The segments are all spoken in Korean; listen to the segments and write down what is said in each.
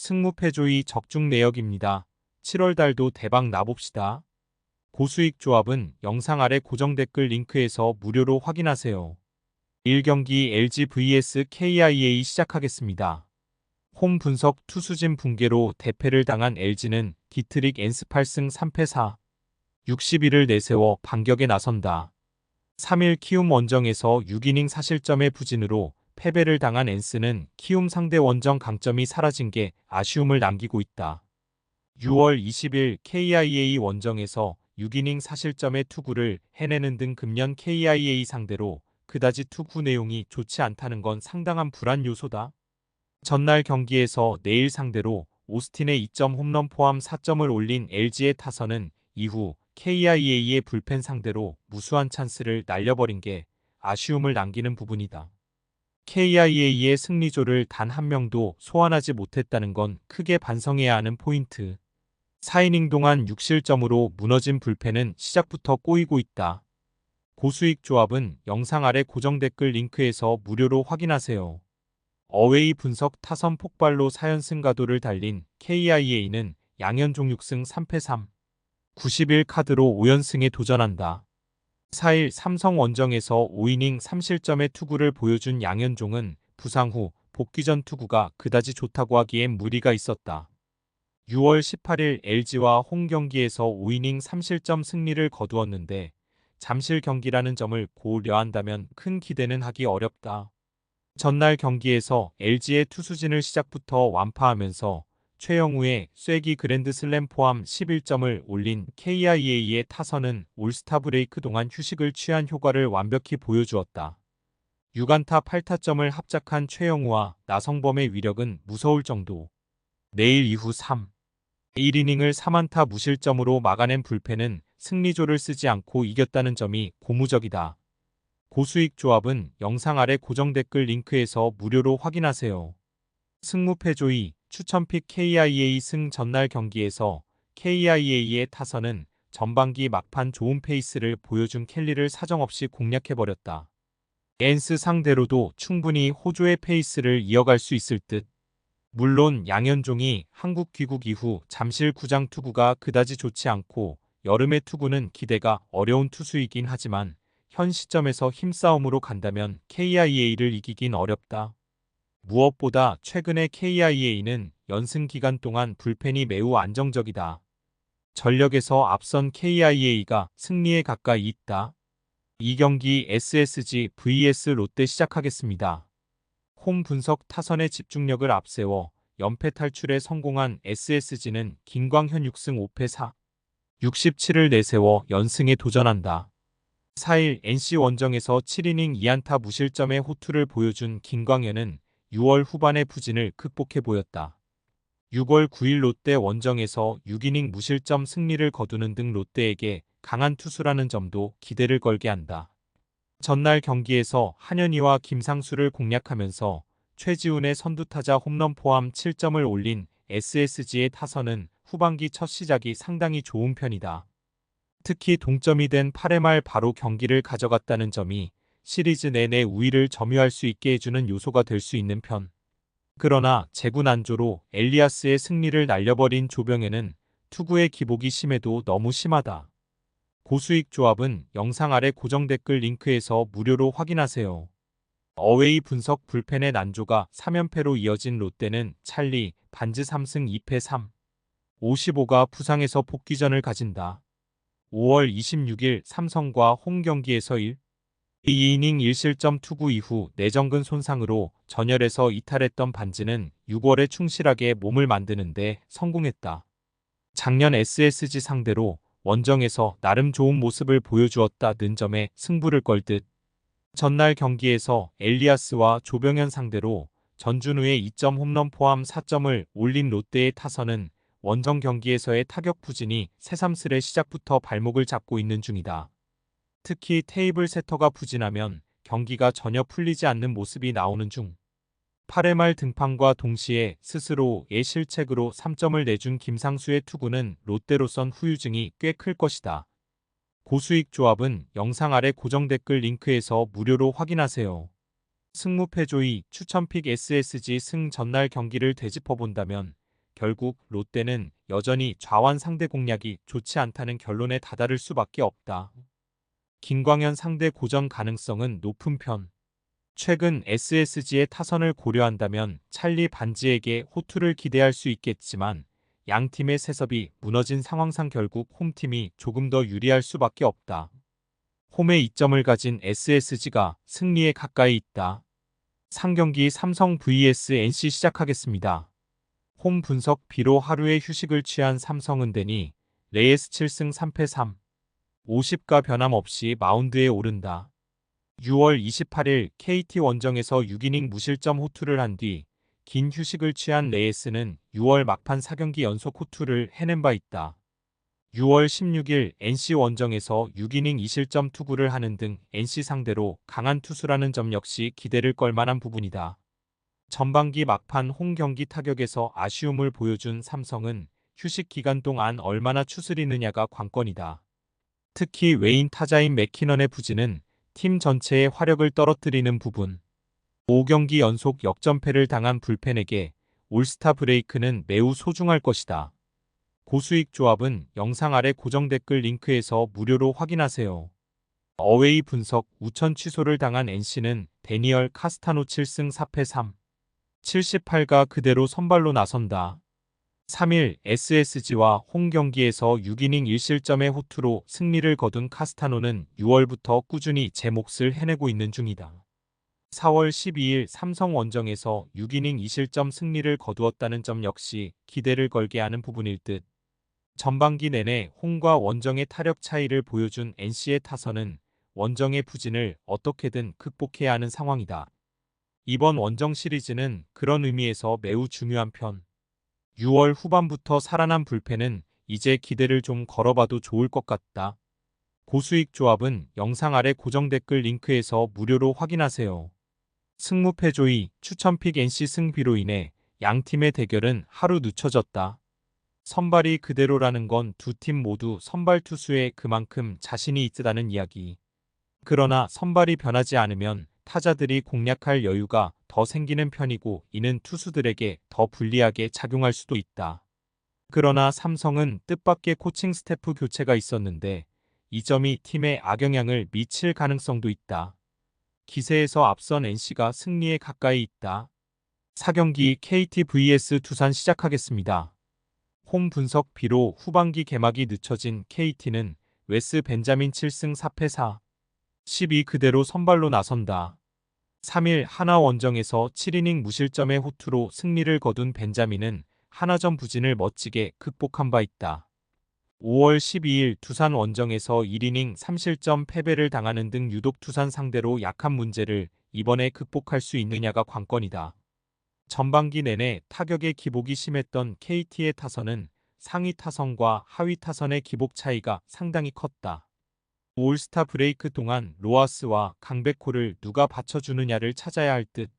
승무패조이 적중 내역입니다. 7월 달도 대박 나봅시다. 고수익 조합은 영상 아래 고정 댓글 링크에서 무료로 확인하세요. 1경기 LG vs KIA 시작하겠습니다. 홈 분석 투수진 붕괴로 대패를 당한 LG는 디트릭 엔스 8승 3패 4, 61을 내세워 반격에 나선다. 3일 키움 원정에서 6이닝 사실점의 부진으로 패배를 당한 엔스는 키움 상대 원정 강점이 사라진 게 아쉬움을 남기고 있다. 6월 20일 KIA 원정에서 6이닝 사실점의 투구를 해내는 등 금년 KIA 상대로 그다지 투구 내용이 좋지 않다는 건 상당한 불안 요소다. 전날 경기에서 내일 상대로 오스틴의 2점 홈런 포함 4점을 올린 LG의 타선은 이후 KIA의 불펜 상대로 무수한 찬스를 날려버린 게 아쉬움을 남기는 부분이다. KIA의 승리조를 단 한 명도 소환하지 못했다는 건 크게 반성해야 하는 포인트. 4이닝 동안 6실점으로 무너진 불펜은 시작부터 꼬이고 있다. 고수익 조합은 영상 아래 고정 댓글 링크에서 무료로 확인하세요. 어웨이 분석 타선 폭발로 4연승 가도를 달린 KIA는 양현종 6승 3패 3, 90일 카드로 5연승에 도전한다. 4일 삼성 원정에서 5이닝 3실점의 투구를 보여준 양현종은 부상 후 복귀 전 투구가 그다지 좋다고 하기엔 무리가 있었다. 6월 18일 LG와 홈 경기에서 5이닝 3실점 승리를 거두었는데 잠실 경기라는 점을 고려한다면 큰 기대는 하기 어렵다. 전날 경기에서 LG의 투수진을 시작부터 완파하면서 최영우의 쐐기 그랜드슬램 포함 11점을 올린 KIA의 타선은 올스타 브레이크 동안 휴식을 취한 효과를 완벽히 보여주었다. 6안타 8타점을 합작한 최영우와 나성범의 위력은 무서울 정도. 내일 이후 3, 1이닝을 3안타 무실점으로 막아낸 불펜은 승리조를 쓰지 않고 이겼다는 점이 고무적이다. 고수익 조합은 영상 아래 고정 댓글 링크에서 무료로 확인하세요. 승무패조이 추천픽 KIA 승 전날 경기에서 KIA의 타선은 전반기 막판 좋은 페이스를 보여준 켈리를 사정없이 공략해버렸다. 엔스 상대로도 충분히 호조의 페이스를 이어갈 수 있을 듯. 물론 양현종이 한국 귀국 이후 잠실 구장 투구가 그다지 좋지 않고 여름의 투구는 기대가 어려운 투수이긴 하지만 현 시점에서 힘싸움으로 간다면 KIA를 이기긴 어렵다. 무엇보다 최근의 KIA는 연승 기간 동안 불펜이 매우 안정적이다. 전력에서 앞선 KIA가 승리에 가까이 있다. 2경기 SSG vs 롯데 시작하겠습니다. 홈 분석 타선의 집중력을 앞세워 연패 탈출에 성공한 SSG는 김광현 6승 5패 4, 67을 내세워 연승에 도전한다. 4일 NC 원정에서 7이닝 2안타 무실점의 호투를 보여준 김광현은 6월 후반의 부진을 극복해 보였다. 6월 9일 롯데 원정에서 6이닝 무실점 승리를 거두는 등 롯데에게 강한 투수라는 점도 기대를 걸게 한다. 전날 경기에서 한현희와 김상수를 공략하면서 최지훈의 선두타자 홈런 포함 7점을 올린 SSG의 타선은 후반기 첫 시작이 상당히 좋은 편이다. 특히 동점이 된 8회 말 바로 경기를 가져갔다는 점이 시리즈 내내 우위를 점유할 수 있게 해주는 요소가 될 수 있는 편. 그러나 재구난조로 엘리아스의 승리를 날려버린 조병현은 투구의 기복이 심해도 너무 심하다. 고수익 조합은 영상 아래 고정 댓글 링크에서 무료로 확인하세요. 어웨이 분석 불펜의 난조가 3연패로 이어진 롯데는 찰리 반즈 3승 2패 3, 55가 부상에서 복귀전을 가진다. 5월 26일 삼성과 홈 경기에서 2이닝 1실점 투구 이후 내전근 손상으로 전열에서 이탈했던 반즈는 6월에 충실하게 몸을 만드는데 성공했다. 작년 SSG 상대로 원정에서 나름 좋은 모습을 보여주었다는 점에 승부를 걸 듯. 전날 경기에서 엘리아스와 조병현 상대로 전준우의 2점 홈런 포함 4점을 올린 롯데의 타선은 원정 경기에서의 타격 부진이 새삼스레 시작부터 발목을 잡고 있는 중이다. 특히 테이블 세터가 부진하면 경기가 전혀 풀리지 않는 모습이 나오는 중. 8회 말 등판과 동시에 스스로의 실책으로 3점을 내준 김상수의 투구는 롯데로선 후유증이 꽤 클 것이다. 고수익 조합은 영상 아래 고정 댓글 링크에서 무료로 확인하세요. 승무패조이 추천픽 SSG 승 전날 경기를 되짚어본다면 결국 롯데는 여전히 좌완 상대 공략이 좋지 않다는 결론에 다다를 수밖에 없다. 김광현 상대 고전 가능성은 높은 편. 최근 SSG의 타선을 고려한다면 찰리 반지에게 호투를 기대할 수 있겠지만 양 팀의 세섭이 무너진 상황상 결국 홈팀이 조금 더 유리할 수밖에 없다. 홈에 이점을 가진 SSG가 승리에 가까이 있다. 상경기 삼성 vs NC 시작하겠습니다. 홈 분석 비로 하루의 휴식을 취한 삼성은대니 레이스 7승 3패 3, 50가 변함없이 마운드에 오른다. 6월 28일 KT 원정에서 6이닝 무실점 호투를 한 뒤 긴 휴식을 취한 레이스는 6월 막판 4경기 연속 호투를 해낸 바 있다. 6월 16일 NC 원정에서 6이닝 2실점 투구를 하는 등 NC 상대로 강한 투수라는 점 역시 기대를 걸만한 부분이다. 전반기 막판 홈 경기 타격에서 아쉬움을 보여준 삼성은 휴식 기간 동안 얼마나 추스리느냐가 관건이다. 특히 외인 타자인 맥키넌의 부진은 팀 전체의 화력을 떨어뜨리는 부분. 5경기 연속 역전패를 당한 불펜에게 올스타 브레이크는 매우 소중할 것이다. 고수익 조합은 영상 아래 고정 댓글 링크에서 무료로 확인하세요. 어웨이 분석 우천 취소를 당한 NC는 데니얼 카스타노 7승 4패 3, 78가 그대로 선발로 나선다. 3일 SSG와 홈 경기에서 6이닝 1실점의 호투로 승리를 거둔 카스타노는 6월부터 꾸준히 제 몫을 해내고 있는 중이다. 4월 12일 삼성 원정에서 6이닝 2실점 승리를 거두었다는 점 역시 기대를 걸게 하는 부분일 듯. 전반기 내내 홈과 원정의 타력 차이를 보여준 NC의 타선은 원정의 부진을 어떻게든 극복해야 하는 상황이다. 이번 원정 시리즈는 그런 의미에서 매우 중요한 편. 6월 후반부터 살아난 불펜은 이제 기대를 좀 걸어봐도 좋을 것 같다. 고수익 조합은 영상 아래 고정 댓글 링크에서 무료로 확인하세요. 승무패조이 추천픽 NC 승비로 인해 양 팀의 대결은 하루 늦춰졌다. 선발이 그대로라는 건 두 팀 모두 선발 투수에 그만큼 자신이 있다는 이야기. 그러나 선발이 변하지 않으면 타자들이 공략할 여유가 더 생기는 편이고 이는 투수들에게 더 불리하게 작용할 수도 있다. 그러나 삼성은 뜻밖의 코칭 스태프 교체가 있었는데 이 점이 팀에 악영향을 미칠 가능성도 있다. 기세에서 앞선 NC가 승리에 가까이 있다. 4경기 KT vs 두산 시작하겠습니다. 홈 분석 비로 후반기 개막이 늦춰진 KT는 웨스 벤자민 7승 4패 4, 12 그대로 선발로 나선다. 3일 하나 원정에서 7이닝 무실점의 호투로 승리를 거둔 벤자민은 하나전 부진을 멋지게 극복한 바 있다. 5월 12일 두산 원정에서 1이닝 3실점 패배를 당하는 등 유독 두산 상대로 약한 문제를 이번에 극복할 수 있느냐가 관건이다. 전반기 내내 타격의 기복이 심했던 KT의 타선은 상위 타선과 하위 타선의 기복 차이가 상당히 컸다. 올스타 브레이크 동안 로하스와 강백호를 누가 받쳐주느냐를 찾아야 할 듯.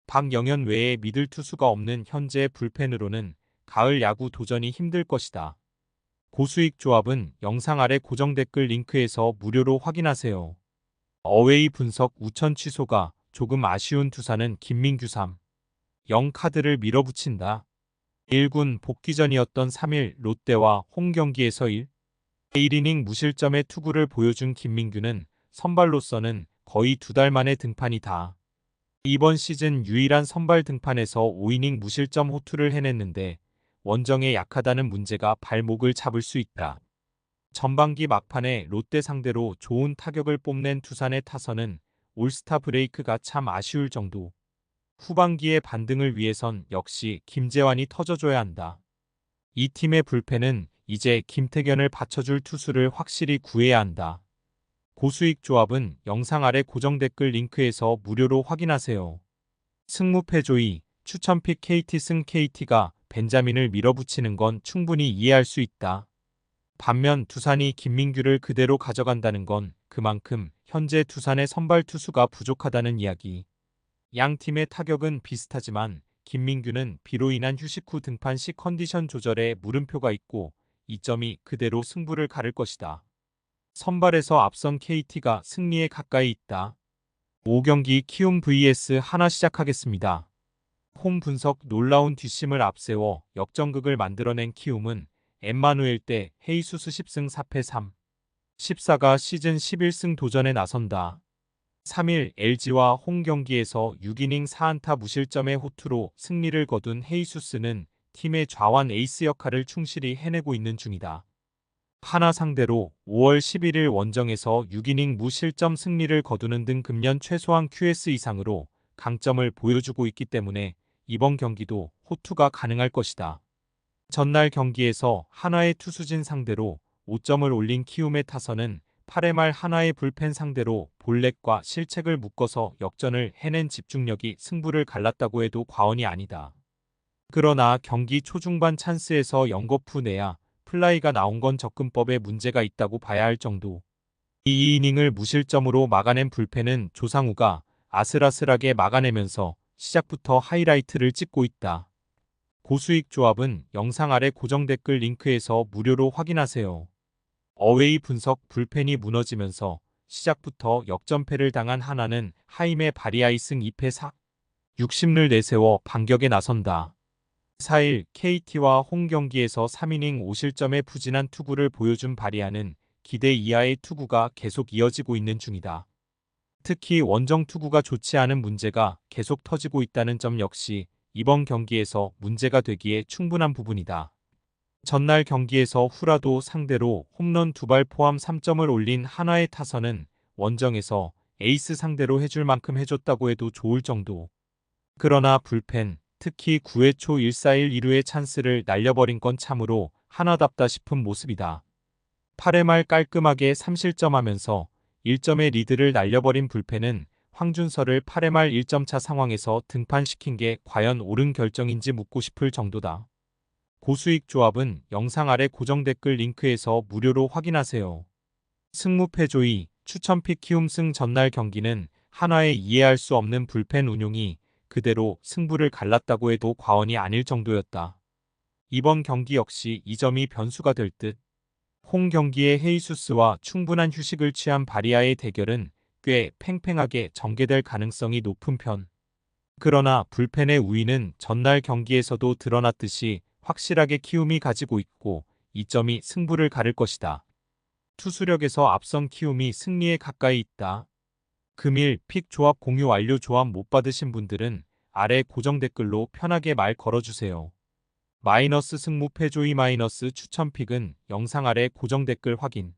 박영현 외에 믿을 투수가 없는 현재의 불펜으로는 가을 야구 도전이 힘들 것이다. 고수익 조합은 영상 아래 고정 댓글 링크에서 무료로 확인하세요. 어웨이 분석 우천 취소가 조금 아쉬운 두산은 김민규 3, 0 카드를 밀어붙인다. 1군 복귀전이었던 3일 롯데와 홈 경기에서 1이닝 무실점의 투구를 보여준 김민규는 선발로서는 거의 2달 만의 등판이다. 이번 시즌 유일한 선발 등판에서 5이닝 무실점 호투를 해냈는데 원정에 약하다는 문제가 발목을 잡을 수 있다. 전반기 막판에 롯데 상대로 좋은 타격을 뽐낸 두산의 타선은 올스타 브레이크가 참 아쉬울 정도. 후반기의 반등을 위해선 역시 김재환이 터져줘야 한다. 이 팀의 불펜은 이제 김태견을 받쳐줄 투수를 확실히 구해야 한다. 고수익 조합은 영상 아래 고정 댓글 링크에서 무료로 확인하세요. 승무패조이 추천픽 KT 승 KT가 벤자민을 밀어붙이는 건 충분히 이해할 수 있다. 반면 두산이 김민규를 그대로 가져간다는 건 그만큼 현재 두산의 선발 투수가 부족하다는 이야기. 양 팀의 타격은 비슷하지만 김민규는 비로 인한 휴식 후 등판 시 컨디션 조절에 물음표가 있고 이 점이 그대로 승부를 가를 것이다. 선발에서 앞선 KT가 승리에 가까이 있다. 5경기 키움 vs 하나 시작하겠습니다. 홈 분석 놀라운 뒷심을 앞세워 역전극을 만들어낸 키움은 엠마누엘 대 헤이수스 10승 4패 3. 14가 시즌 11승 도전에 나선다. 3일 LG와 홈 경기에서 6이닝 4안타 무실점의 호투로 승리를 거둔 헤이수스는 팀의 좌완 에이스 역할을 충실히 해내고 있는 중이다. 하나 상대로 5월 11일 원정에서 6이닝 무실점 승리를 거두는 등 금년 최소한 QS 이상으로 강점을 보여주고 있기 때문에 이번 경기도 호투가 가능할 것이다. 전날 경기에서 한화의 투수진 상대로 5점을 올린 키움의 타선은 8회 말 한화의 불펜 상대로 볼넷과 실책을 묶어서 역전을 해낸 집중력이 승부를 갈랐다고 해도 과언이 아니다. 그러나 경기 초중반 찬스에서 연거푸 내야 플라이가 나온 건 접근법에 문제가 있다고 봐야 할 정도. 이 이닝을 무실점으로 막아낸 불펜은 조상우가 아슬아슬하게 막아내면서 시작부터 하이라이트를 찍고 있다. 고수익 조합은 영상 아래 고정 댓글 링크에서 무료로 확인하세요. 어웨이 분석 불펜이 무너지면서 시작부터 역전패를 당한 하나는 하임의 바리아이승 2패 4. 60를 내세워 반격에 나선다. 4일 KT와 홈 경기에서 3이닝 5실점의 부진한 투구를 보여준 바리아는 기대 이하의 투구가 계속 이어지고 있는 중이다. 특히 원정 투구가 좋지 않은 문제가 계속 터지고 있다는 점 역시 이번 경기에서 문제가 되기에 충분한 부분이다. 전날 경기에서 후라도 상대로 홈런 2발 포함 3점을 올린 한화의 타선은 원정에서 에이스 상대로 해줄 만큼 해줬다고 해도 좋을 정도. 그러나 불펜, 특히 9회 초 1-4-1 2루의 찬스를 날려버린 건 참으로 한화답다 싶은 모습이다. 8회 말 깔끔하게 3실점하면서 1점의 리드를 날려버린 불펜은 황준서를 8회 말 1점차 상황에서 등판시킨 게 과연 옳은 결정인지 묻고 싶을 정도다. 고수익 조합은 영상 아래 고정 댓글 링크에서 무료로 확인하세요. 승무패조이 추천픽 키움승 전날 경기는 한화의 이해할 수 없는 불펜 운용이 그대로 승부를 갈랐다고 해도 과언이 아닐 정도였다. 이번 경기 역시 이 점이 변수가 될 듯. 홈 경기의 헤이수스와 충분한 휴식을 취한 바리아의 대결은 꽤 팽팽하게 전개될 가능성이 높은 편. 그러나 불펜의 우위는 전날 경기에서도 드러났듯이 확실하게 키움이 가지고 있고 이 점이 승부를 가를 것이다. 투수력에서 앞선 키움이 승리에 가까이 있다. 금일 픽 조합 공유 완료. 조합 못 받으신 분들은 아래 고정 댓글로 편하게 말 걸어주세요. 마이너스 승무패조이 마이너스 추천픽은 영상 아래 고정 댓글 확인.